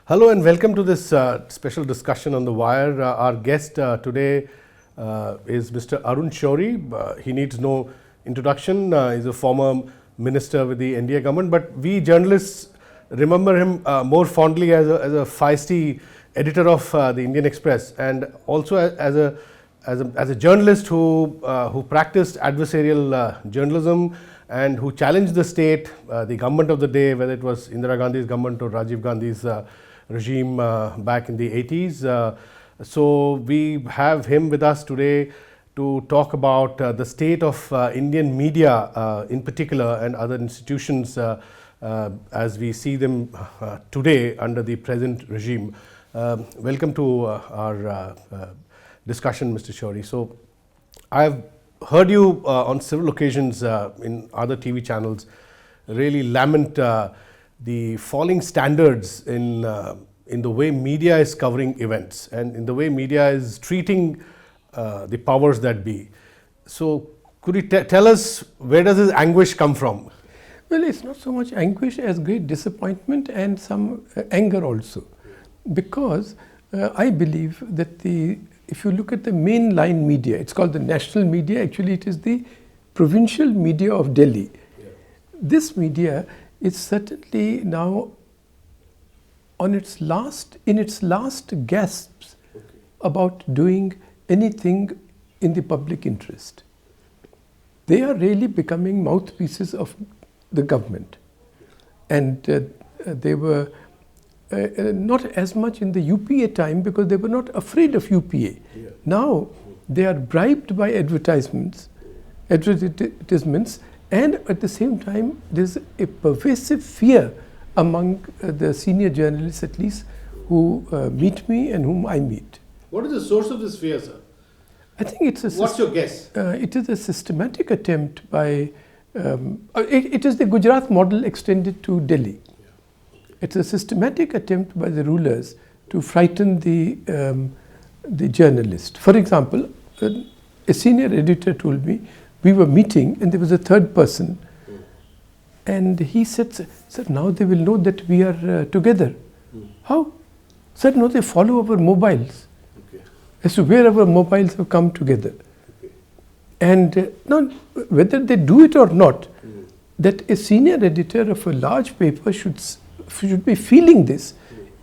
Hello and welcome to this special discussion on The Wire. Our guest today is Mr. Arun Shourie. He needs no introduction. He's a former minister with the NDA government, but we journalists remember him more fondly as a feisty editor of the Indian Express, and also as a journalist who practiced adversarial journalism and who challenged the state, the government of the day, whether it was Indira Gandhi's government or Rajiv Gandhi's regime back in the 80s. So we have him with us today to talk about the state of Indian media in particular and other institutions as we see them today under the present regime. Welcome to our discussion, Mr. Shourie. So I have heard you on several occasions in other TV channels really lament the falling standards in the way media is covering events and in the way media is treating the powers that be. So could you tell us, where does this anguish come from? Well, it's not so much anguish as great disappointment and some anger also, because I believe that if you look at the mainline media, it's called the national media, actually it is the provincial media of Delhi. Yeah. This media is certainly now in its last gasps about doing anything in the public interest. They are really becoming mouthpieces of the government, and they were not as much in the UPA time because they were not afraid of UPA. Yeah. Now they are bribed by advertisements, and at the same time there's a pervasive fear among the senior journalists, at least, who meet me and whom I meet. What is the source of this fear, sir? I think it's What's your guess? It is a systematic attempt by it is the Gujarat model extended to Delhi. It's a systematic attempt by the rulers to frighten the journalist. For example, a senior editor told me, we were meeting and there was a third person, and he said, "Sir, now they will know that we are together." How? Sir, no, they follow our mobiles. Okay. As to where our mobiles have come together. Okay. And now, whether they do it or not, that a senior editor of a large paper should be feeling this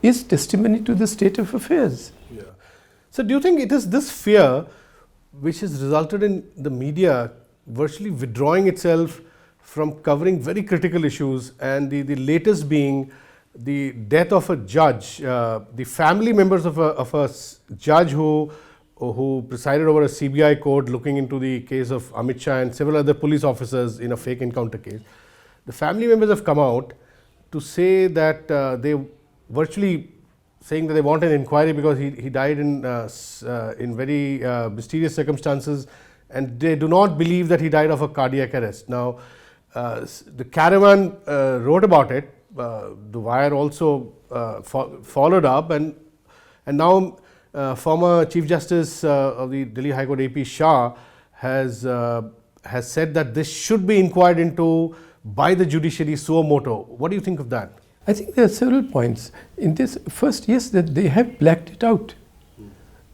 is testimony to the state of affairs. Yeah. So do you think it is this fear which has resulted in the media virtually withdrawing itself from covering very critical issues, and the latest being the death of a judge, the family members of a judge who presided over a CBI court looking into the case of Amit Shah and several other police officers in a fake encounter case. The family members have come out to say that they virtually saying that they want an inquiry because he died in very mysterious circumstances, and they do not believe that he died of a cardiac arrest. Now, the Caravan wrote about it. The Wire also followed up, and now former Chief Justice of the Delhi High Court AP Shah has said that this should be inquired into by the judiciary suo moto. What do you think of that? I think there are several points in this. First, yes, that they have blacked it out,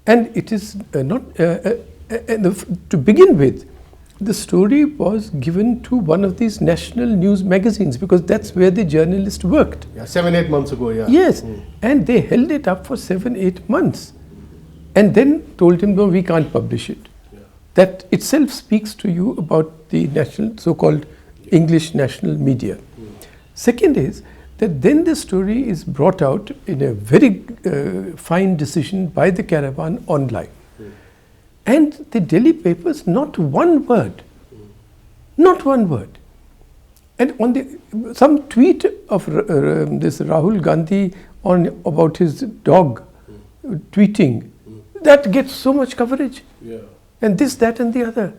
and it is not to begin with. The story was given to one of these national news magazines because that's where the journalist worked. Yeah, 7-8 months ago, yeah. Yes, and they held it up for 7-8 months and then told him, no, we can't publish it. Yeah. That itself speaks to you about the national, so-called English national media. Second is that then the story is brought out in a very fine decision by the Caravan online. And the Delhi papers, not one word. And on some tweet of this Rahul Gandhi about his dog tweeting, that gets so much coverage. Yeah. And this, that and the other.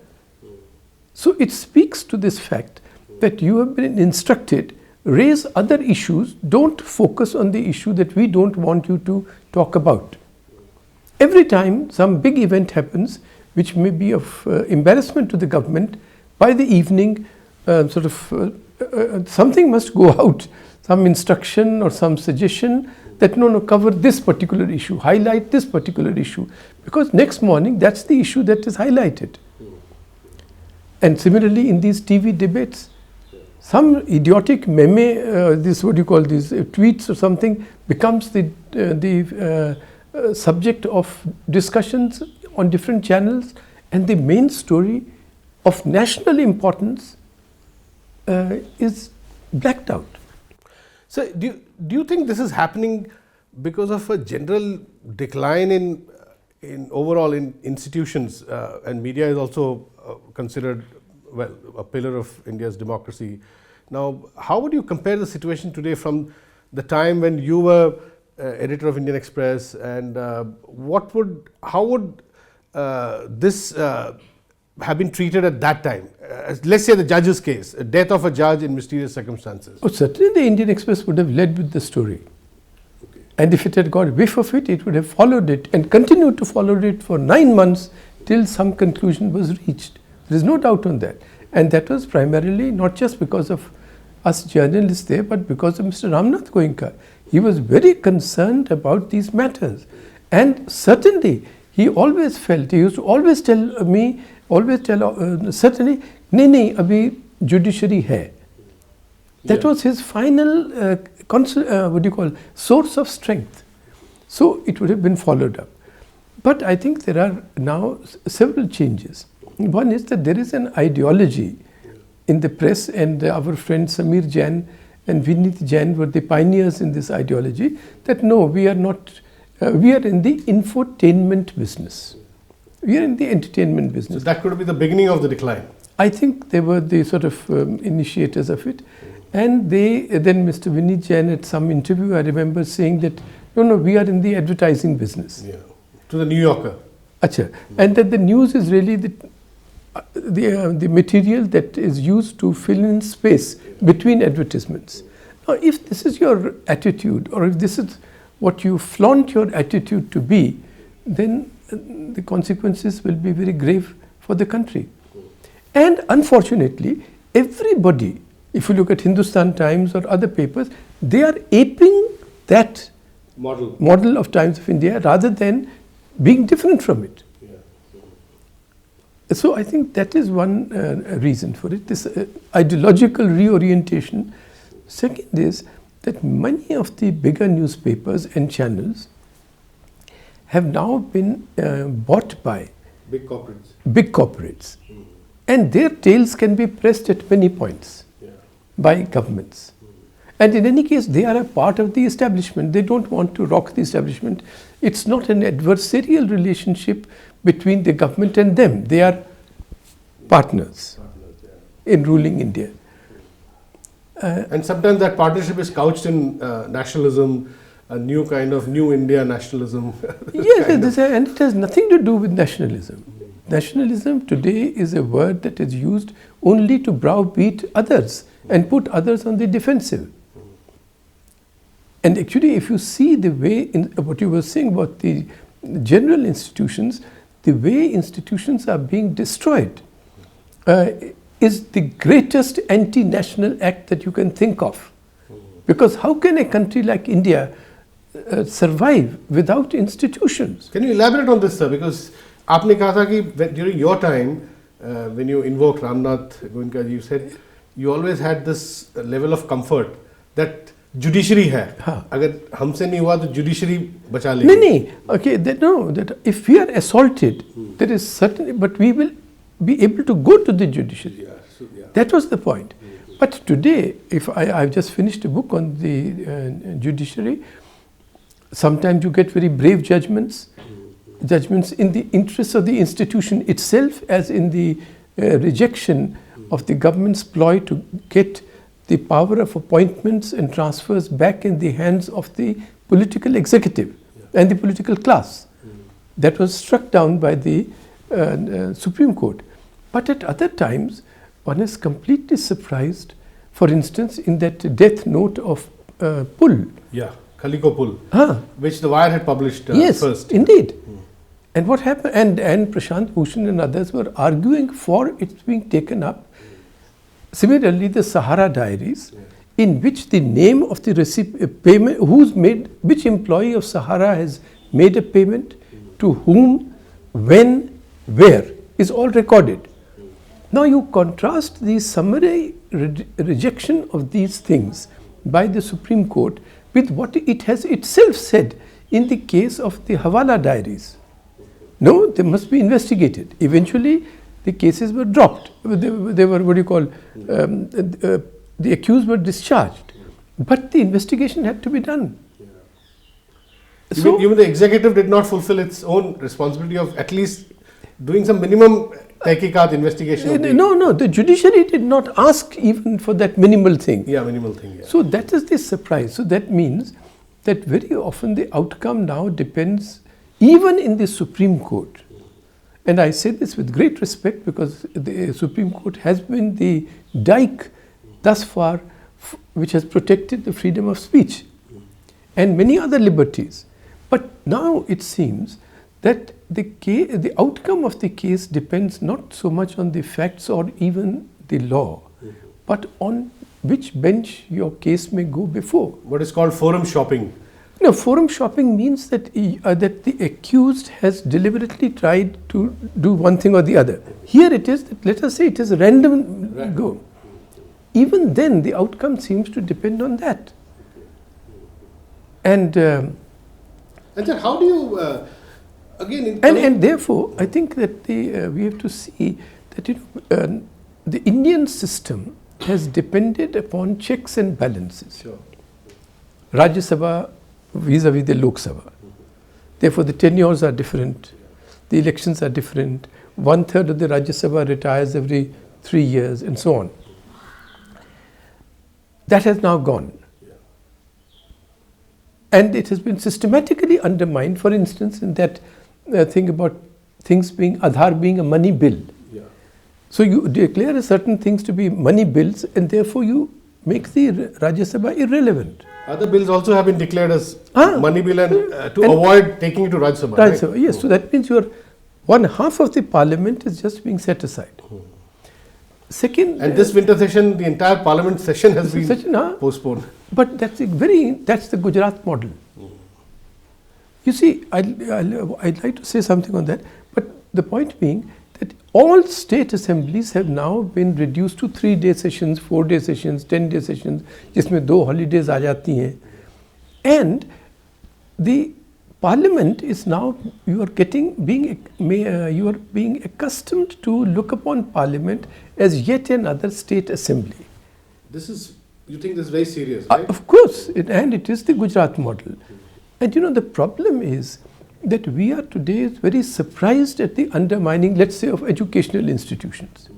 So it speaks to this fact that you have been instructed, raise other issues, don't focus on the issue that we don't want you to talk about. Every time some big event happens, which may be of embarrassment to the government, by the evening, something must go out some instruction or some suggestion that no, cover this particular issue, highlight this particular issue, because next morning that's the issue that is highlighted. And similarly in these TV debates, some idiotic meme, this what you call these tweets or something, becomes the subject of discussions on different channels, and the main story of national importance is blacked out. So do you think this is happening because of a general decline in overall in institutions, and media is also considered, well, a pillar of India's democracy. Now, how would you compare the situation today from the time when you were editor of Indian Express, and how would this have been treated at that time? Let's say the judge's case, a death of a judge in mysterious circumstances. Oh, certainly the Indian Express would have led with the story. Okay. And if it had got a whiff of it, it would have followed it and continued to follow it for 9 months till some conclusion was reached. There is no doubt on that. And that was primarily not just because of us journalists there, but because of Mr. Ramnath Goenka. He was very concerned about these matters. And certainly, he always felt, he used to always tell me, certainly, nahi, abhi judiciary hai. That was his final, source of strength. So, it would have been followed up. But I think there are now several changes. One is that there is an ideology in the press, and our friends Samir Jain and Vinit Jain were the pioneers in this ideology, that no, we are not, we are in the infotainment business. We are in the entertainment business. So that could be the beginning of the decline. I think they were the sort of initiators of it. And then Mr. Vinit Jain at some interview, I remember saying that, no, we are in the advertising business. Yeah. To the New Yorker. Achha. And that the news is really the material that is used to fill in space between advertisements. Now, if this is your attitude, or if this is what you flaunt your attitude to be, then the consequences will be very grave for the country. And unfortunately, everybody, if you look at Hindustan Times or other papers, they are aping that model of Times of India rather than being different from it. So I think that is one reason for it, this ideological reorientation. Second is that many of the bigger newspapers and channels have now been bought by big corporates. And their tails can be pressed at many points by governments. And in any case, they are a part of the establishment. They don't want to rock the establishment. It's not an adversarial relationship between the government and them. They are partners in ruling India. And sometimes that partnership is couched in nationalism, a new kind of new India nationalism. Yes, and it has nothing to do with nationalism. Nationalism today is a word that is used only to browbeat others and put others on the defensive. And actually, if you see the way, what you were saying about the general institutions, the way institutions are being destroyed is the greatest anti-national act that you can think of. Because how can a country like India survive without institutions? Can you elaborate on this, sir? Because aapne kaha tha ki during your time, when you invoked Ramnath Goenka, you said you always had this level of comfort that judiciary hai. Agar humse nahi hua to judiciary bacha legi. No. Okay, that if we are assaulted, there is certainly, but we will be able to go to the judiciary. That was the point. But today, if I've just finished a book on the judiciary, sometimes you get very brave judgments in the interest of the institution itself, as in the rejection of the government's ploy to get the power of appointments and transfers back in the hands of the political executive and the political class. That was struck down by the Supreme Court. But at other times, one is completely surprised, for instance, in that death note of Pull. Yeah, Kaliko Pull, which the Wire had published yes, first. Indeed. And what happened, and Prashant Bhushan and others were arguing for its being taken up. Similarly, the Sahara Diaries, in which the name of the payment, which employee of Sahara has made a payment, to whom, when, where, is all recorded. Now you contrast the summary rejection of these things by the Supreme Court with what it has itself said in the case of the Hawala diaries. No, they must be investigated. Eventually, the cases were dropped. They were, what do you call, the accused were discharged. But the investigation had to be done. So, even the executive did not fulfill its own responsibility of at least doing some minimum tahqiqat investigation. No, the judiciary did not ask even for that minimal thing. Yeah, minimal thing. Yeah. So that is the surprise. So that means that very often the outcome now depends, even in the Supreme Court. And I say this with great respect because the Supreme Court has been the dike thus far which has protected the freedom of speech and many other liberties. But now it seems that the outcome of the case depends not so much on the facts or even the law, but on which bench your case may go before. What is called forum shopping. No, forum shopping means that that the accused has deliberately tried to do one thing or the other. Here it is, that let us say it is a random go. Even then the outcome seems to depend on that. And sir, how do you, again... And therefore, I think that we have to see that the Indian system has depended upon checks and balances. Sure. Rajya Sabha vis-a-vis the Lok Sabha. Therefore, the tenures are different, the elections are different, 1/3 of the Rajya Sabha retires every 3 years and so on. That has now gone. And it has been systematically undermined, for instance, in that thing about Aadhaar being a money bill. Yeah. So you declare certain things to be money bills and therefore you make the Rajya Sabha irrelevant. Other bills also have been declared as money bill and to avoid taking it to Rajya Sabha. Rajya Sabha, yes. So that means your 1/2 of the parliament is just being set aside. Second, and this winter session, the entire parliament session has been postponed. But that's the Gujarat model. You see, I'd like to say something on that. But the point being that all state assemblies have now been reduced to 3-day sessions, 4-day sessions, 10-day sessions, जिसमें 2 holidays आ जाती हैं. And the parliament is now, you are being accustomed to look upon parliament as yet another state assembly. You think this is very serious, right? Of course, and it is the Gujarat model. And the problem is that we are today very surprised at the undermining, let's say, of educational institutions.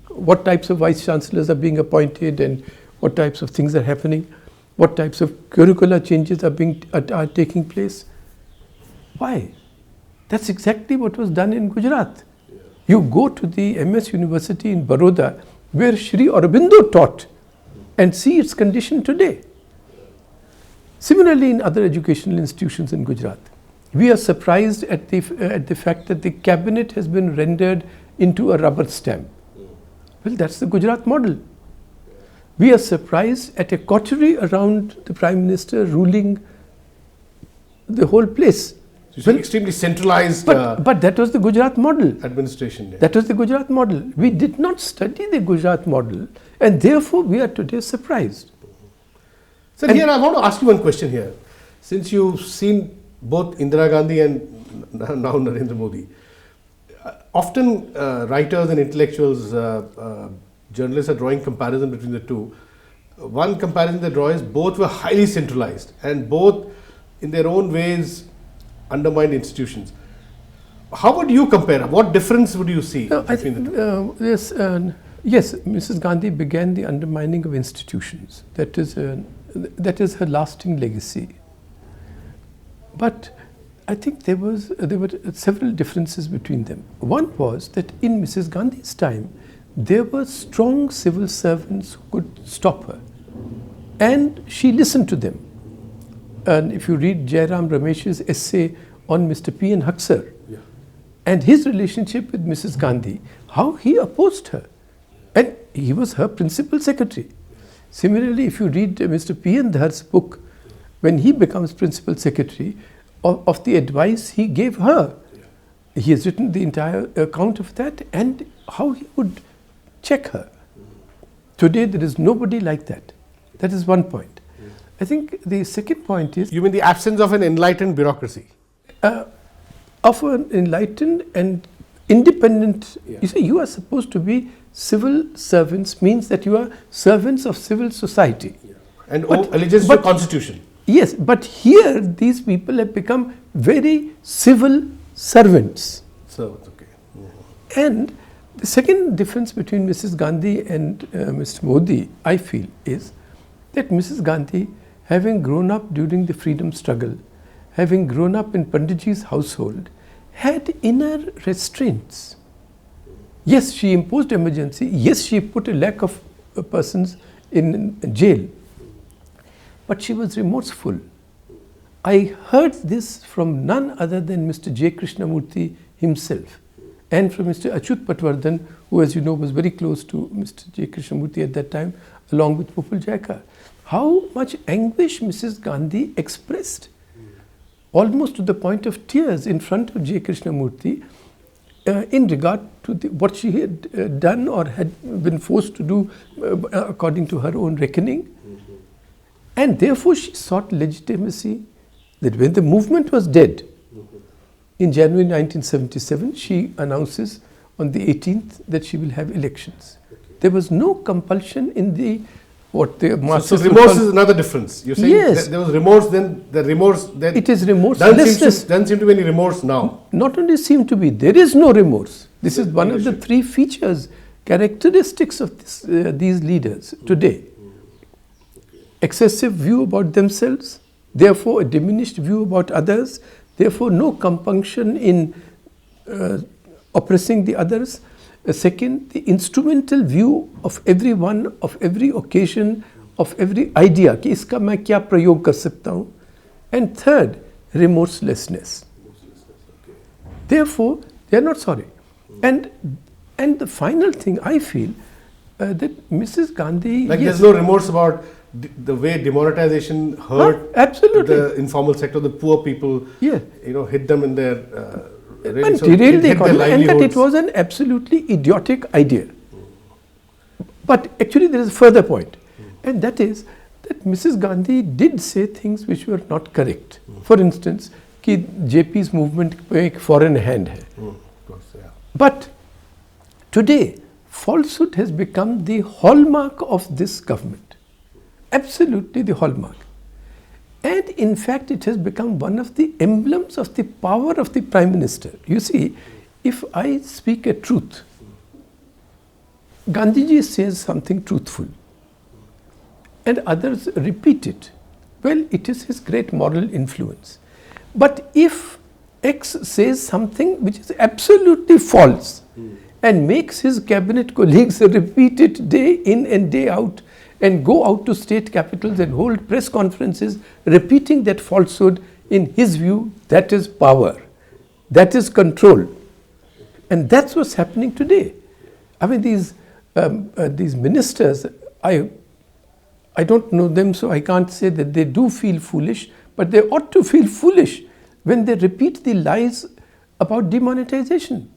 What types of vice chancellors are being appointed and what types of things are happening, what types of curricular changes are taking place. Why? That's exactly what was done in Gujarat. You go to the MS University in Baroda, where Sri Aurobindo taught, and see its condition today. Similarly, in other educational institutions in Gujarat, we are surprised at the fact that the cabinet has been rendered into a rubber stamp. Well, that's the Gujarat model. We are surprised at a coterie around the Prime Minister ruling the whole place. So extremely centralized but that was the Gujarat model. Administration. Yeah. That was the Gujarat model. We did not study the Gujarat model and therefore we are today surprised. Sir, here I want to ask you one question here. Since you've seen both Indira Gandhi and now Narendra Modi, often writers and intellectuals, journalists are drawing comparison between the two. One comparison they draw is both were highly centralized and both in their own ways undermined institutions. How would you compare? What difference would you see between the two? Yes, Mrs. Gandhi began the undermining of institutions. That is her lasting legacy. But I think there were several differences between them. One was that in Mrs. Gandhi's time, there were strong civil servants who could stop her. And she listened to them. And if you read Jairam Ramesh's essay on Mr. P. N. Huxer and his relationship with Mrs. Gandhi, how he opposed her. And he was her principal secretary. Similarly, if you read Mr. P.N. Dhar's book, when he becomes principal secretary, of the advice he gave her, he has written the entire account of that and how he would check her. Today, there is nobody like that. That is one point. I think the second point is... You mean the absence of an enlightened bureaucracy? Of an enlightened and independent... You see, you are supposed to be civil servants, means that you are servants of civil society. And allegiance to the constitution. Yes, but here these people have become very civil servants. So, okay. And the second difference between Mrs. Gandhi and Mr. Modi, I feel, is that Mrs. Gandhi, having grown up during the freedom struggle, having grown up in Panditji's household, had inner restraints. Yes, she imposed emergency. Yes, she put a lakh of persons in jail. But she was remorseful. I heard this from none other than Mr. J. Krishnamurti himself and from Mr. Achyut Patwardhan, who, as you know, was very close to Mr. J. Krishnamurti at that time, along with Popul Jaika. How much anguish Mrs. Gandhi expressed, almost to the point of tears, in front of J. Krishnamurti, in regard to what she had done or had been forced to do according to her own reckoning. And therefore she sought legitimacy, that when the movement was dead, in January 1977, she announces on the 18th that she will have elections. There was no compulsion in the So remorse is another difference. You're saying yes. There was remorse, then the remorse... Then it is remorselessness. Doesn't seem to be any remorse now. Not only seem to be, there is no remorse. This is one of the three features, characteristics of these leaders today. Excessive view about themselves, therefore a diminished view about others, therefore no compunction in oppressing the others. Second, the instrumental view of everyone, of every occasion, of every idea, कि इसका मैं क्या प्रयोग कर सकता हूँ. And third, remorselessness. Therefore, they are not sorry. And the final thing, I feel that Mrs. Gandhi... Like there's no remorse about the way demonetization hurt absolutely. The informal sector, the poor people, hit them in their... and derailed the economy, and that it was an absolutely idiotic idea. But actually there is a further point, and that is that Mrs. Gandhi did say things which were not correct. For instance, कि JP's movement पे एक foreign hand है. But today, falsehood has become the hallmark of this government. Absolutely the hallmark. And in fact, it has become one of the emblems of the power of the Prime Minister. You see, if I speak a truth, Gandhiji says something truthful, and others repeat it, well, it is his great moral influence. But if X says something which is absolutely false and makes his cabinet colleagues repeat it day in and day out, and go out to state capitals and hold press conferences repeating that falsehood, in his view, that is power, that is control. And that's what's happening today. I mean, these ministers, I don't know them, so I can't say that they do feel foolish, but they ought to feel foolish when they repeat the lies about demonetization.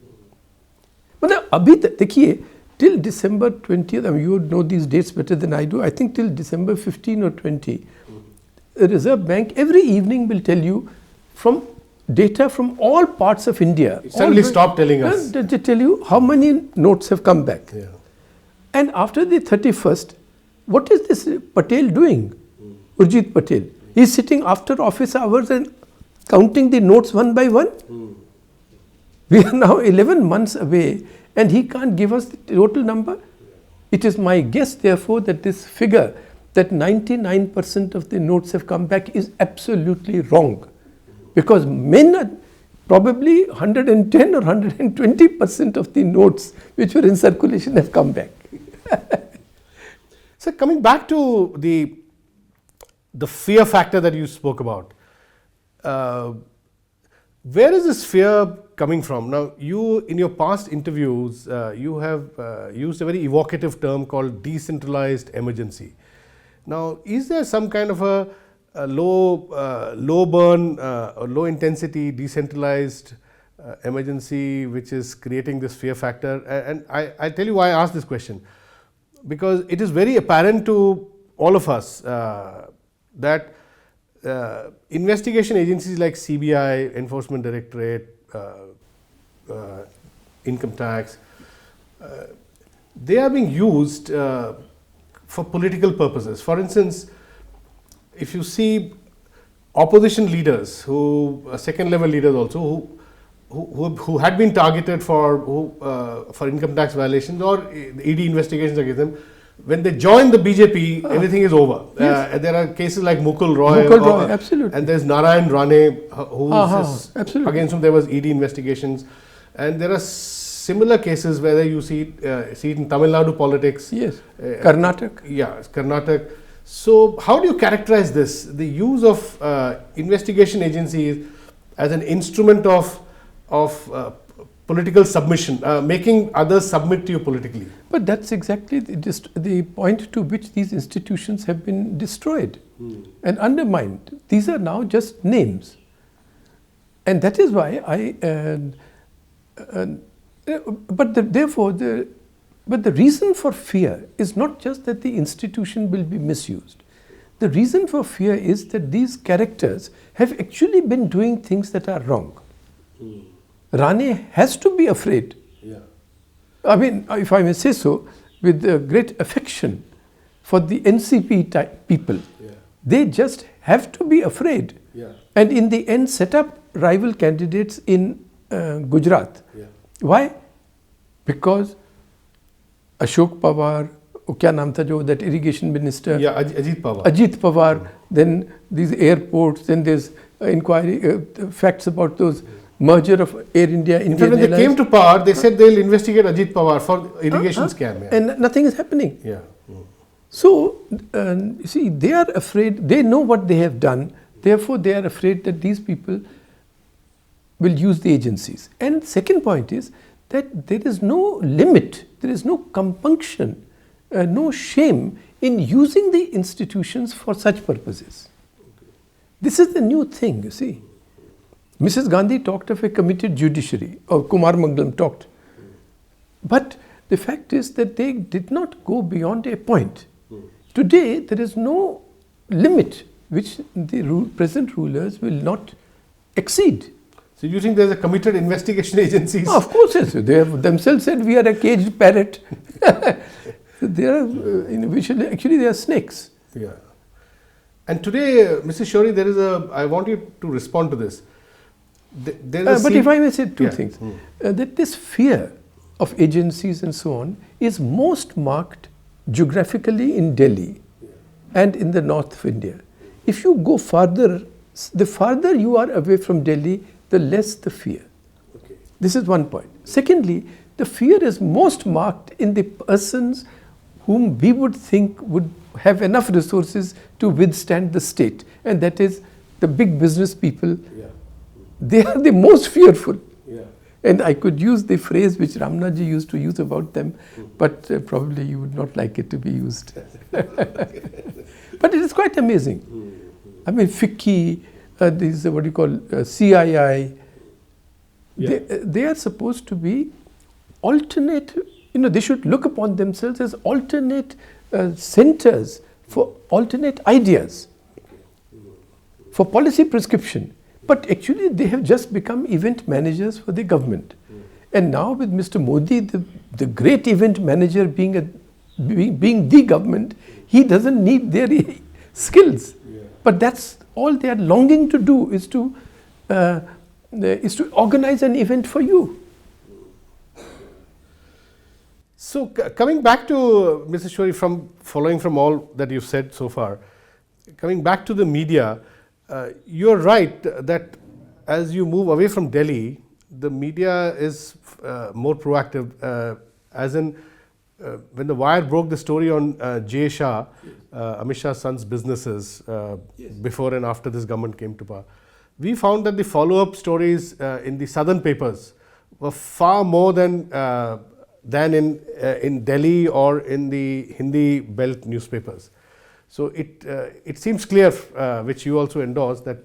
But abhi dekhiye, till December 20th, I mean, you would know these dates better than I do. I think till December 15 or 20, the Reserve Bank every evening will tell you from data from all parts of India. It suddenly stopped telling us. They tell you how many notes have come back. Yeah. And after the 31st, what is this Patel doing? Urjit Patel. He is sitting after office hours and counting the notes one by one. We are now 11 months away, and he can't give us the total number. It is my guess, therefore, that this figure, that 99% of the notes have come back, is absolutely wrong. Because probably 110 or 120% of the notes which were in circulation have come back. So coming back to the fear factor that you spoke about, where is this fear coming from? Now, you, in your past interviews, you have used a very evocative term called decentralized emergency. Now, is there some kind of a low burn or low intensity decentralized emergency which is creating this fear factor? And I tell you why I ask this question, because it is very apparent to all of us that investigation agencies like CBI, Enforcement Directorate, Income Tax, they are being used for political purposes. For instance, if you see opposition leaders, second level leaders also, who had been targeted for income tax violations or ED investigations against them, when they join the BJP, everything is over. Yes. There are cases like Mukul Roy, absolutely. and there's Narayan Rane, absolutely. against whom there was ED investigations, and there are similar cases where you see it in Tamil Nadu politics. Yes, Karnataka. Yeah, Karnataka. So, how do you characterize this? The use of investigation agencies as an instrument of political submission, making others submit to you politically. But that's exactly the point to which these institutions have been destroyed and undermined. These are now just names. And that is why but the reason for fear is not just that the institution will be misused. The reason for fear is that these characters have actually been doing things that are wrong. Rane has to be afraid. Yeah. I mean, if I may say so, with great affection for the NCP type people. Yeah. They just have to be afraid. Yeah. And in the end set up rival candidates in Gujarat. Yeah. Why? Because Ashok Pawar, kya naam tha jo, that irrigation minister? Yeah, Ajit Pawar. Ajit Pawar, then these airports, then there's inquiry, facts about those merger of Air India, In fact, when they came to power, they said they'll investigate Ajit Pawar for irrigation scam. Yeah. And nothing is happening. Yeah. So, you see, they are afraid, they know what they have done, therefore they are afraid that these people will use the agencies. And second point is that there is no limit, there is no compunction, no shame in using the institutions for such purposes. This is the new thing, you see. Mrs. Gandhi talked of a committed judiciary, or Kumar Mangalam talked. But the fact is that they did not go beyond a point. Today, there is no limit which the present rulers will not exceed. So you think there's a committed investigation agencies? Oh, of course, yes. They have themselves said we are a caged parrot. They are, actually they are snakes. Yeah. And today, Mrs. Shourie, I want you to respond to this. But if I may say two things, that this fear of agencies and so on is most marked geographically in Delhi and in the north of India. If you go farther, the farther you are away from Delhi, the less the fear. Okay. This is one point. Secondly, the fear is most marked in the persons whom we would think would have enough resources to withstand the state, and that is the big business people. Yeah. They are the most fearful. Yeah. And I could use the phrase which Ramnaji used to use about them, but probably you would not like it to be used. But it is quite amazing. I mean, FICCI, these what you call CII, they are supposed to be alternate, they should look upon themselves as alternate centers for alternate ideas, for policy prescription. But actually they have just become event managers for the government. And now with Mr. Modi, the great event manager being the government, he doesn't need their skills. Yeah. But that's all they are longing to do, is to organize an event for you. So coming back to Mr. Shourie, following from all that you've said so far, coming back to the media, you're right that as you move away from Delhi, the media is more proactive. As in, when the Wire broke the story on Jay Shah, Amit Shah's son's businesses, before and after this government came to power, we found that the follow-up stories in the southern papers were far more than in Delhi or in the Hindi belt newspapers. So it seems clear, which you also endorse, that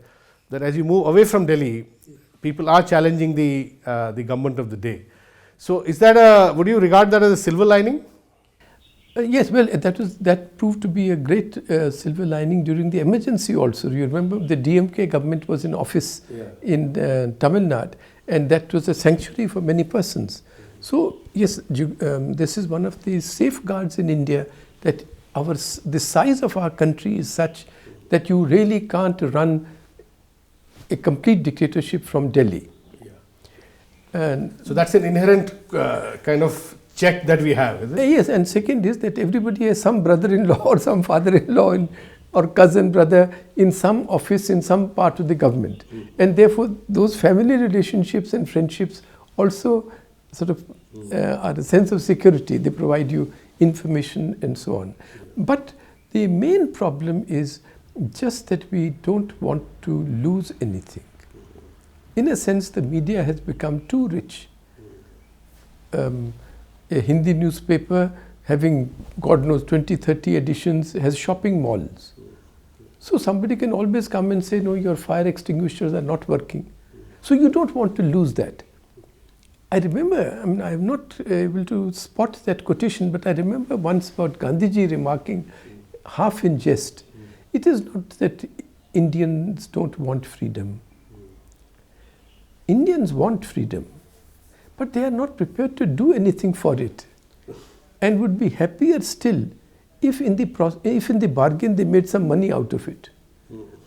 as you move away from Delhi, people are challenging the government of the day. So is that would you regard that as a silver lining? Yes, well, that proved to be a great silver lining during the emergency also. You remember the DMK government was in office in Tamil Nadu, and that was a sanctuary for many persons. So yes, this is one of the safeguards in India, that the size of our country is such that you really can't run a complete dictatorship from Delhi. And so that's an inherent kind of check that we have, is it? Yes, and second is that everybody has some brother-in-law or some father-in-law or cousin brother in some office in some part of the government. And therefore those family relationships and friendships also sort of are a sense of security. They provide you information and so on. But the main problem is just that we don't want to lose anything. In a sense, the media has become too rich. A Hindi newspaper having, God knows, 20, 30 editions, has shopping malls. So somebody can always come and say, no, your fire extinguishers are not working. So you don't want to lose that. I remember, I'm not able to spot that quotation, but I remember once about Gandhiji remarking, half in jest, it is not that Indians don't want freedom. Indians want freedom, but they are not prepared to do anything for it, and would be happier still if in the bargain they made some money out of it.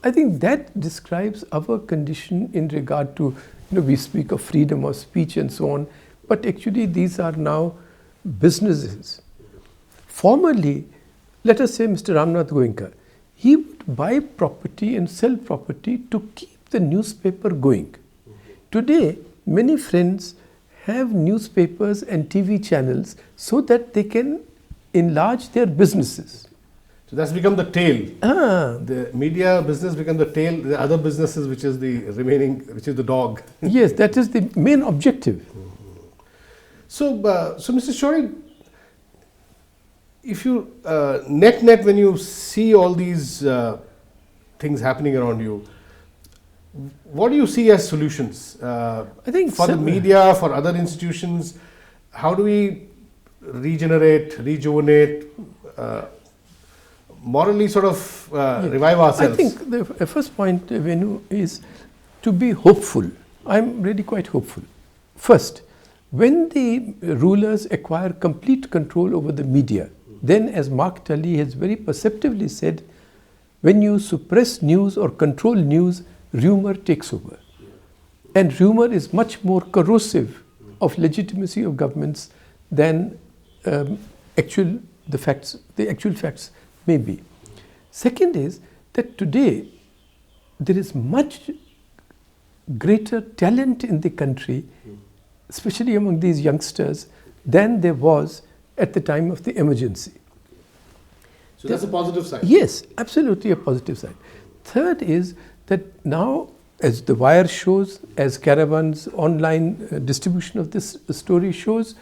I think that describes our condition in regard to, we speak of freedom of speech and so on, but actually these are now businesses. Formerly, let us say Mr. Ramnath Goenka, he would buy property and sell property to keep the newspaper going. Today, many friends have newspapers and TV channels so that they can enlarge their businesses. So that's become the tail. The media business become the tail, the other businesses which is the remaining, which is the dog. Yes, that is the main objective. So Mr. Shourie, if you, net when you see all these things happening around you, what do you see as solutions? I think for the media, for other institutions, how do we regenerate, rejuvenate, morally sort of revive ourselves? I think the first point, Venu, is to be hopeful. I'm really quite hopeful. First, when the rulers acquire complete control over the media, then, as Mark Tully has very perceptively said, when you suppress news or control news, rumor takes over. And rumor is much more corrosive of legitimacy of governments than the actual facts may be. Second is that today there is much greater talent in the country, especially among these youngsters, than there was at the time of the emergency. So that's a positive side. Yes, absolutely a positive side. Third is that now, as the Wire shows, as Caravan's online distribution of this story shows,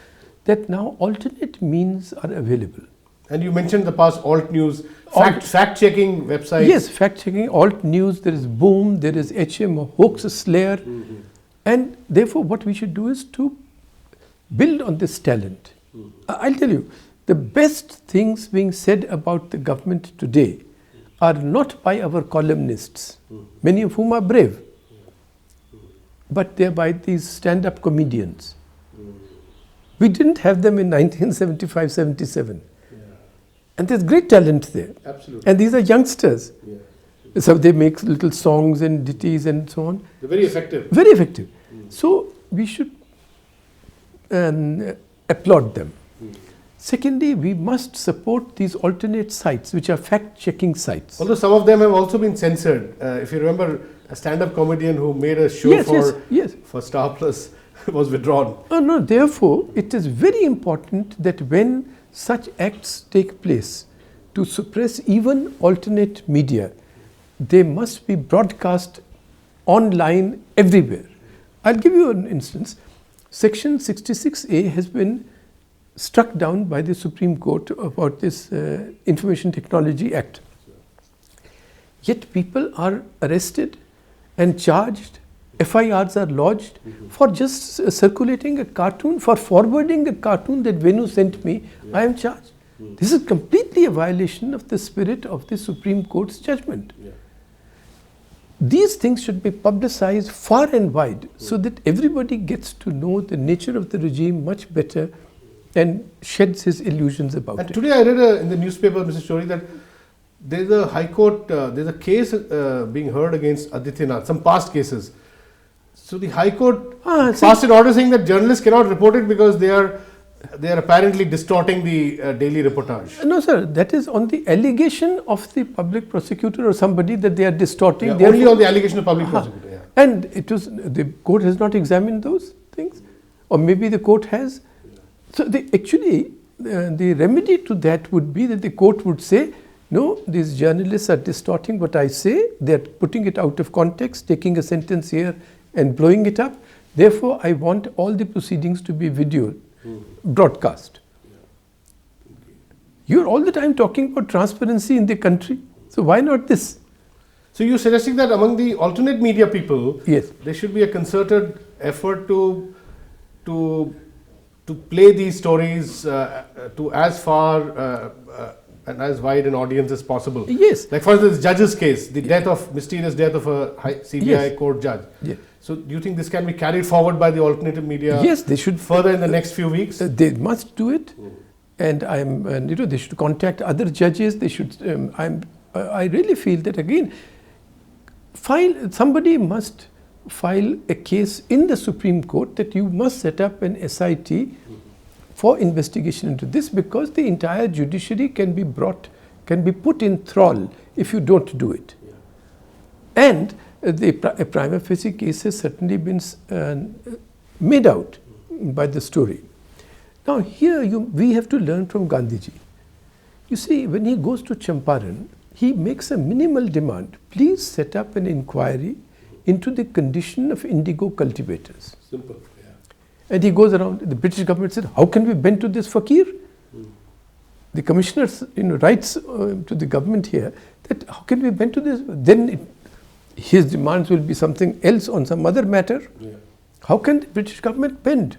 that now alternate means are available. And you mentioned the past alt news, fact-checking websites. Yes, fact-checking, alt news, there is Boom, there is HM, Hoax Slayer. And therefore what we should do is to build on this talent. I'll tell you, the best things being said about the government today are not by our columnists, many of whom are brave, but they're by these stand-up comedians. We didn't have them in 1975-77. And there's great talent there. Absolutely. And these are youngsters. So they make little songs and ditties and so on. They're very effective. Very effective. So we should applaud them. Secondly, we must support these alternate sites, which are fact-checking sites. Although some of them have also been censored. If you remember, a stand-up comedian who made a show for Star Plus was withdrawn. No, therefore, it is very important that when such acts take place, to suppress even alternate media, they must be broadcast online everywhere. I'll give you an instance. Section 66A has been struck down by the Supreme Court about this Information Technology Act. Yet people are arrested and charged, FIRs are lodged for just circulating a cartoon, for forwarding a cartoon that Venu sent me, I am charged. This is completely a violation of the spirit of the Supreme Court's judgment. These things should be publicized far and wide so that everybody gets to know the nature of the regime much better and sheds his illusions about it. And today I read in the newspaper, Mr. Shourie, that there's a High Court, there's a case being heard against Adityanath, some past cases. So the High Court passed an order saying that journalists cannot report it because they are apparently distorting the daily reportage. No, sir, that is on the allegation of the public prosecutor or somebody that they are distorting. Yeah, only on the allegation of public prosecutor. Yeah. And it was the court has not examined those things, or maybe the court has. So actually, the remedy to that would be that the court would say, no, these journalists are distorting what I say. They are putting it out of context, taking a sentence here and blowing it up. Therefore, I want all the proceedings to be videoed. Broadcast. You're all the time talking about transparency in the country, so why not this? So you're suggesting that among the alternate media people, yes, there should be a concerted effort to play these stories to as far and as wide an audience as possible. Yes. Like for instance, this judge's case, the mysterious death of a CBI court judge. Yes. So do you think this can be carried forward by the alternative media? Yes, they should further in the next few weeks. They must do it, and they should contact other judges. They should. I really feel that again, somebody must file a case in the Supreme Court that you must set up an SIT for investigation into this, because the entire judiciary can be put in thrall if you don't do it, and. A prima facie case has certainly been made out by the story. Now here we have to learn from Gandhiji. You see, when he goes to Champaran, he makes a minimal demand. Please set up an inquiry into the condition of indigo cultivators. Simple, yeah. And he goes around, the British government said, how can we bend to this fakir? The commissioners writes to the government here that how can we bend to this? Then his demands will be something else on some other matter. Yeah. How can the British government bend?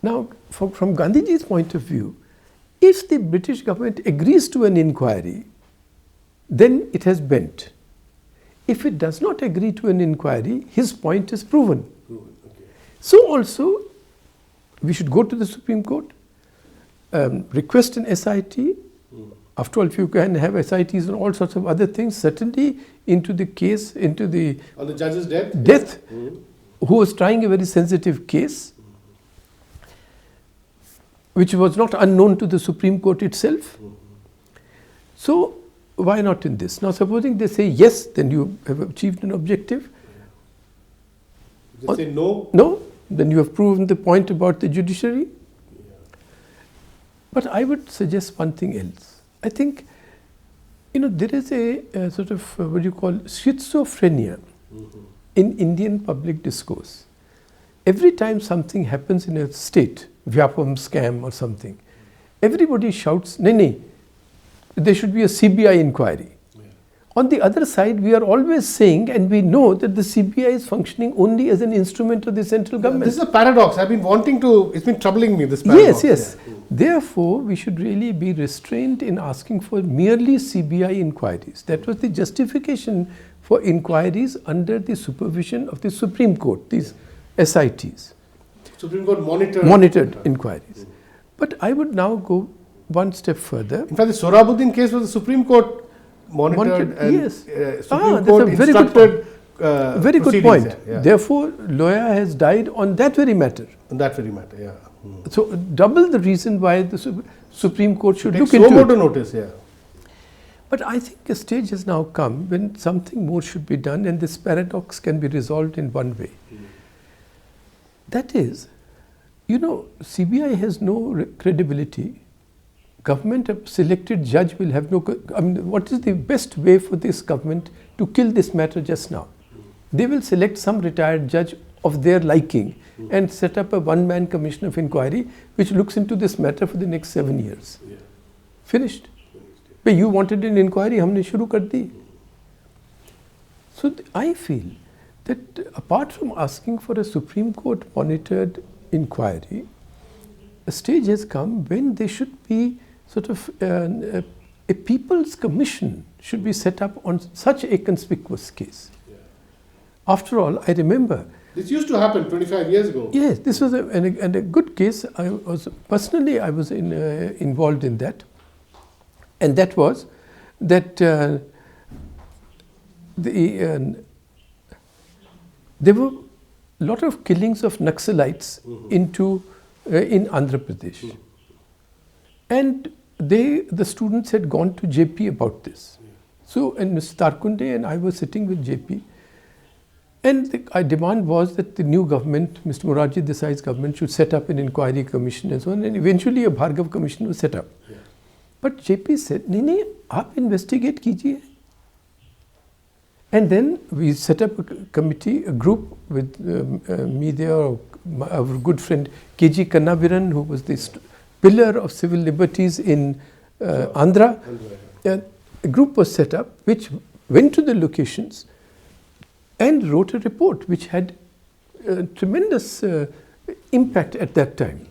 Now, from Gandhiji's point of view, if the British government agrees to an inquiry, then it has bent. If it does not agree to an inquiry, his point is proven. Okay. So also, we should go to the Supreme Court, request an SIT. After all, if you can have SITs and all sorts of other things, certainly into the case, on the judge's death, who was trying a very sensitive case, which was not unknown to the Supreme Court itself. So why not in this? Now supposing they say yes, then you have achieved an objective. If they say no? No, then you have proven the point about the judiciary. But I would suggest one thing else. I think, there is a sort of what you call schizophrenia in Indian public discourse. Every time something happens in a state, Vyapam scam or something, everybody shouts, "Nahi, there should be a CBI inquiry." Yeah. On the other side, we are always saying, and we know that the CBI is functioning only as an instrument of the central government. This is a paradox. I've been it's been troubling me, this paradox. Yes. Yeah. Therefore, we should really be restrained in asking for merely CBI inquiries. That was the justification for inquiries under the supervision of the Supreme Court, these SITs. Supreme Court monitored inquiries. But I would now go one step further. In fact, the Sohrabuddin case was the Supreme Court monitored and yes. Supreme Court instructed very good point. Yeah. Therefore, Loya has died on that very matter. On that very matter, yeah. So, double the reason why the Supreme Court should look into it. Take so notice, yeah. But I think a stage has now come when something more should be done, and this paradox can be resolved in one way. That is, CBI has no credibility. Government, a selected judge will have no... what is the best way for this government to kill this matter just now? They will select some retired judge of their liking and set up a one-man commission of inquiry which looks into this matter for the next 7 years. Yeah. Finished. But you wanted an inquiry, हमने शुरू कर दी. So I feel that apart from asking for a Supreme Court monitored inquiry, a stage has come when there should be sort of a people's commission should be set up on such a conspicuous case. Yeah. After all, I remember. This used to happen 25 years ago. Yes, this was a good case. I was involved in that, and that was that there were a lot of killings of Naxalites in Andhra Pradesh, and the students had gone to JP about this. So, and Mr. Tarkunde and I were sitting with JP. And our demand was that the new government, Mr. Morarji Desai's government, should set up an inquiry commission and so on. And eventually a Bhargav commission was set up. Yeah. But JP said, "No, aap investigate kijiye." And then we set up a committee, a group with me there, our good friend KG Kannaviran, who was the pillar of civil liberties in Andhra. A group was set up which went to the locations and wrote a report which had tremendous impact at that time.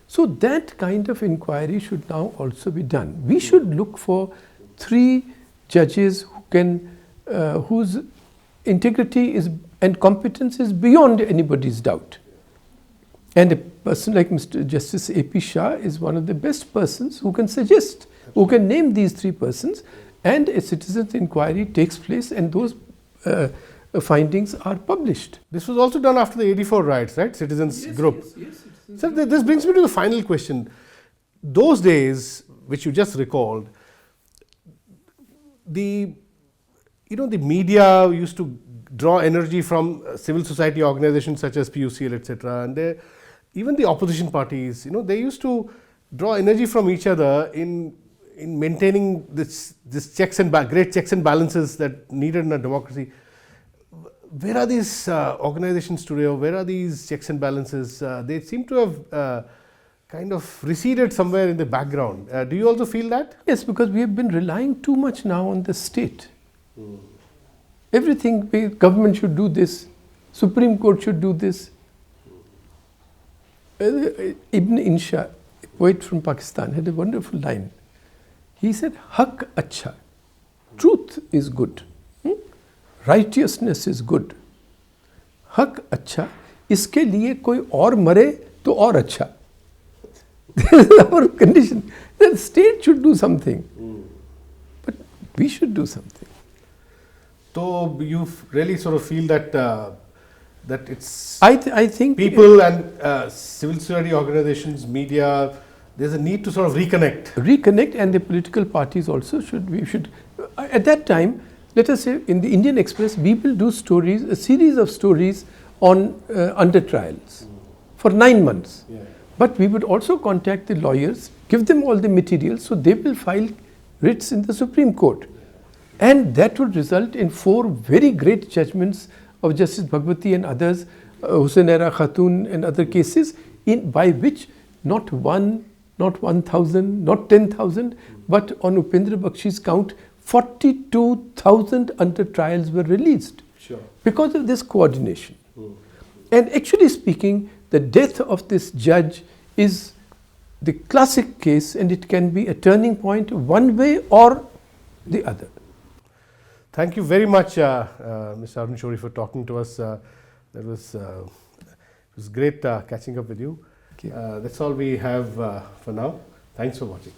So that kind of inquiry should now also be done. We should look for 3 judges who can, whose integrity and competence is beyond anybody's doubt. And a person like Mr. Justice A.P. Shah is one of the best persons who can suggest, who can name these 3 persons, and a citizen's inquiry takes place, and those findings are published. This was also done after the 84 riots, right? Citizens group. Yes, so this brings me to the final question. Those days, which you just recalled, the media used to draw energy from civil society organizations such as PUCL, etc. And even the opposition parties, they used to draw energy from each other in maintaining this great checks and balances that needed in a democracy. Where are these organizations today, or where are these checks and balances? They seem to have kind of receded somewhere in the background. Do you also feel that? Yes, because we have been relying too much now on the state. Everything, government should do this, Supreme Court should do this. Ibn Insha, a poet from Pakistan, had a wonderful line. He said, "Haq acha, truth is good. Righteousness is good. हक अच्छा, इसके लिए कोई और मरे तो और अच्छा." This is our condition. The state should do something, but we should do something. So you really sort of feel that that it's I think people and civil society organizations, media, there's a need to sort of reconnect, and the political parties also should. We should at that time. Let us say in the Indian Express, we will do stories, a series of stories on under trials for 9 months. Yeah. But we would also contact the lawyers, give them all the materials, so they will file writs in the Supreme Court. And that would result in 4 very great judgments of Justice Bhagwati and others, Husainera Khatun and other cases, by which not 1, not 1,000, not 10,000, but on Upendra Bakshi's count, 42,000 under trials were released. Sure. Because of this coordination. And actually speaking, the death of this judge is the classic case, and it can be a turning point one way or the other. Thank you very much, Mr. Arun Shourie, for talking to us. It was great catching up with you. That's all we have for now. Thanks for watching.